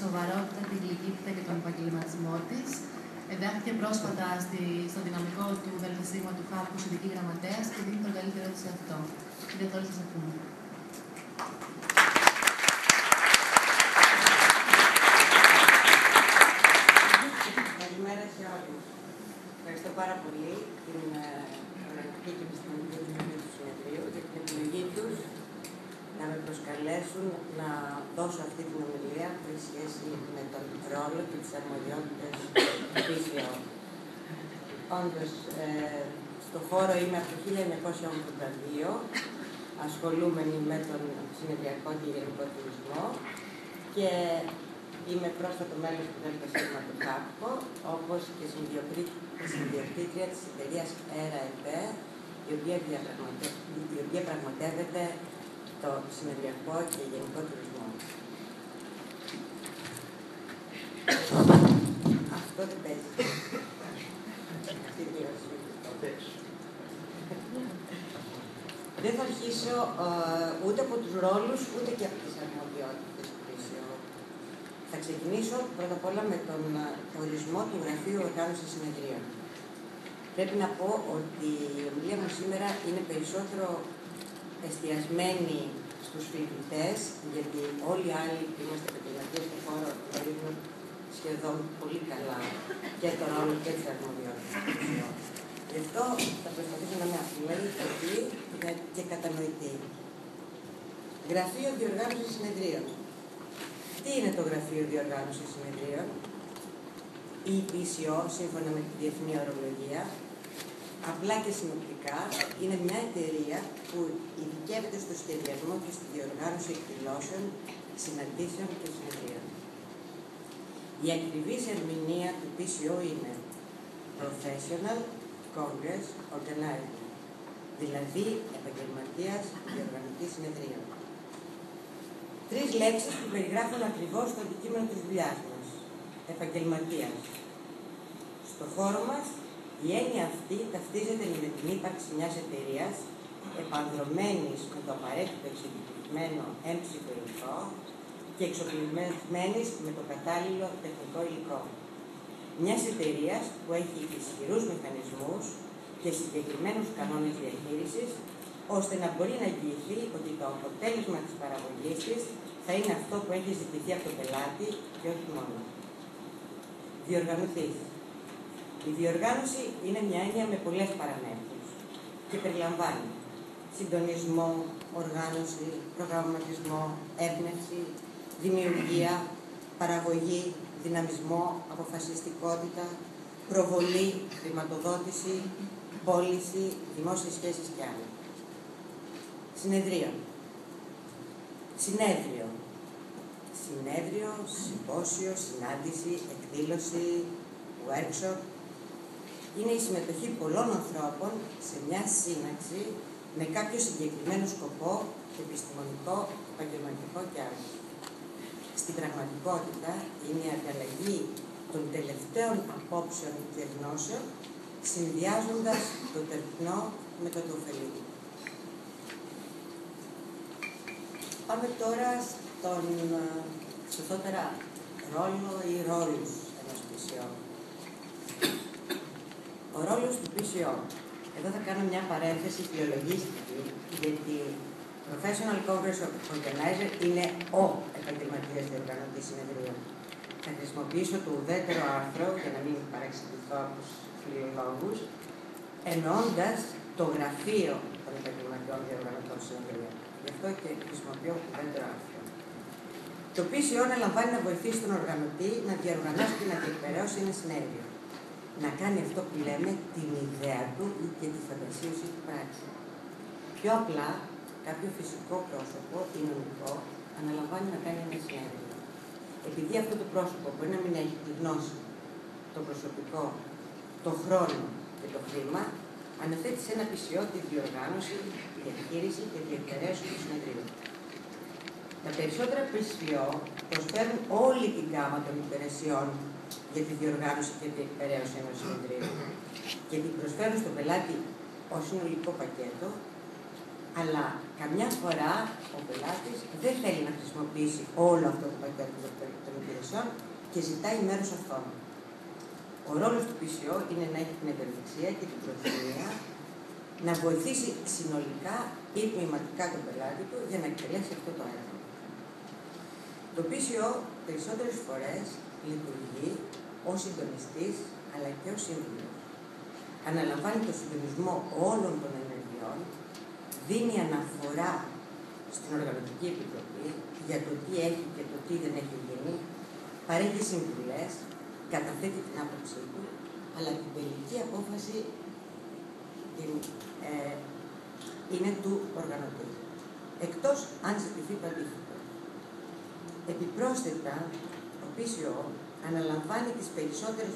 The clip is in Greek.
σοβαρότητα, τη γλυκύτητα και τον επαγγελματισμό της. Εντάχθηκε πρόσφατα στο δυναμικό του ΔΣ του ΧΑΠ ως ειδική γραμματέας και δίνει τον καλύτερο της σε αυτό. Κύριε Τόλη, σας ακούμε. Καλημέρα σε όλους. Ευχαριστώ πάρα πολύ την Οργανωτική και Επιστημονική Επιτροπή του Συνεδρίου για την επιλογή τους να με προσκαλέσουν να δώσω αυτή την ομιλία που έχει σχέση με τον ρόλο και τις αρμοδιότητες του ΠΣΟ. Όντως, στο χώρο είμαι από το 1982, ασχολούμενη με τον συνεδριακό και γενικό τουρισμό και είμαι πρόσφατο μέλος του ΔΣ του ΚΑΠΚΟ, όπως και συνδιοκτήτρια της εταιρείας ΕΡΑΕΠΕ, η οποία πραγματεύεται το συνεδριακό και γενικό τουρισμό. Αυτό δεν παίζει. Δεν θα αρχίσω ούτε από τους ρόλους, ούτε και από τις αρμοδιότητες του ΠΣΟ. Θα ξεκινήσω πρώτα απ' όλα με τον ορισμό του Γραφείου Οργάνωσης Συνεδρίων. Πρέπει να πω ότι η ομιλία μου σήμερα είναι περισσότερο εστιασμένη στους φοιτητές, γιατί όλοι οι άλλοι που είμαστε επαγγελματίες στον χώρο γνωρίζουν σχεδόν πολύ καλά και τον ρόλο και τις αρμοδιότητες του ΠΣΟ. Γι' αυτό θα προσπαθήσω να είμαι απλή και κατανοητή. Γραφείο Διοργάνωσης Συνεδρίων. Τι είναι το Γραφείο Διοργάνωσης Συνεδρίων? Η ΠΣΟ, σύμφωνα με τη Διεθνή Ορολογία, απλά και συνοπτικά, είναι μια εταιρεία που ειδικεύεται στο σχεδιασμό και στη διοργάνωση εκδηλώσεων, συναντήσεων και συνεδρίων. Η ακριβής ερμηνεία του ΠΣΟ είναι Professional Congress Organizer, δηλαδή επαγγελματίας διοργανωτής συνεδρίων. Τρεις λέξεις που περιγράφουν ακριβώς το αντικείμενο της δουλειάς μας. Επαγγελματίας. Στο χώρο μας, η έννοια αυτή ταυτίζεται με την ύπαρξη μιας εταιρείας επανδρωμένης με το απαραίτητο εξειδικευμένο έμψυχο υλικό και εξοπλισμένης με το κατάλληλο τεχνικό υλικό. Μιας εταιρείας που έχει ισχυρούς μηχανισμούς και συγκεκριμένους κανόνες διαχείρισης, ώστε να μπορεί να εγγυηθεί ότι το αποτέλεσμα της παραγωγής της θα είναι αυτό που έχει ζητηθεί από τον πελάτη και όχι μόνο. Διοργανωτής. Η διοργάνωση είναι μια έννοια με πολλές παραμέτρους και περιλαμβάνει συντονισμό, οργάνωση, προγραμματισμό, έμπνευση, δημιουργία, παραγωγή, δυναμισμό, αποφασιστικότητα, προβολή, χρηματοδότηση, πώληση, δημόσιες σχέσεις και άλλα. Συνεδρία. Συνέδριο. Συνέδριο, συμπόσιο, συνάντηση, εκδήλωση, workshop. Είναι η συμμετοχή πολλών ανθρώπων σε μια σύναξη με κάποιο συγκεκριμένο σκοπό, επιστημονικό, επαγγελματικό και άλλο. Στην πραγματικότητα είναι η ανταλλαγή των τελευταίων απόψεων και γνώσεων, συνδυάζοντας το τερπνό με το ωφελή. Πάμε τώρα στον σωστότερα ρόλο ή ρόλους ενός ΠΣΟ. Ο ρόλος του ΠΣΟ. Εδώ θα κάνω μια παρένθεση φιλολογίστικη, γιατί Professional Congress Organizer είναι ο επαγγελματίας διοργανωτής συνεδρίων. Θα χρησιμοποιήσω το ουδέτερο άρθρο, για να μην παρεξηγηθώ από τους φιλολόγους, εννοώντας το γραφείο των επαγγελματιών διοργανωτών συνεδρίων. Γι' αυτό και χρησιμοποιώ το ουδέτερο άρθρο. Το ΠΣΟ αναλαμβάνει να βοηθήσει τον οργανωτή να διοργανώσει και να διεκπαιρεώσει ένα συνέδριο. Να κάνει αυτό που λέμε την ιδέα του και τη φαντασίωση του πράξη. Πιο απλά, κάποιο φυσικό πρόσωπο ή νομικό αναλαμβάνει να κάνει ένα συνέδριο. Επειδή αυτό το πρόσωπο μπορεί να μην έχει τη γνώση, το προσωπικό, το χρόνο και το χρήμα, αναθέτει σε ένα ΠΣΟ τη διοργάνωση, τη διαχείριση και τη διεκπαιρέωση του συνεδρίου. Τα περισσότερα ΠΣΟ προσφέρουν όλη την γάμα των υπηρεσιών για τη διοργάνωση και τη διεκπαιρέωση ενός συνεδρίου και την προσφέρουν στον πελάτη ως συνολικό πακέτο, αλλά καμιά φορά ο πελάτης δεν θέλει να χρησιμοποιήσει όλο αυτό το πακέτο των υπηρεσιών. οργανώσεων και ζητάει μέρος αυτών. Ο ρόλος του PCO είναι να έχει την ευελιξία και την προθυμία να βοηθήσει συνολικά ή τμηματικά τον πελάτη του για να εκτελέσει αυτό το έργο. Το PCO περισσότερες φορές λειτουργεί ως συντονιστής αλλά και ως σύμβουλος. Αναλαμβάνει το συντονισμό όλων των ενεργειών, δίνει αναφορά στην Οργανωτική Επιτροπή για το τι έχει και το τι δεν έχει γίνει, παρέχει συμβουλές, καταθέτει την άποψή του, αλλά την τελική απόφαση είναι του οργανωτή. Εκτός αν ζητηθεί το αντίθετο. Επιπρόσθετα, ο PCO αναλαμβάνει τις περισσότερες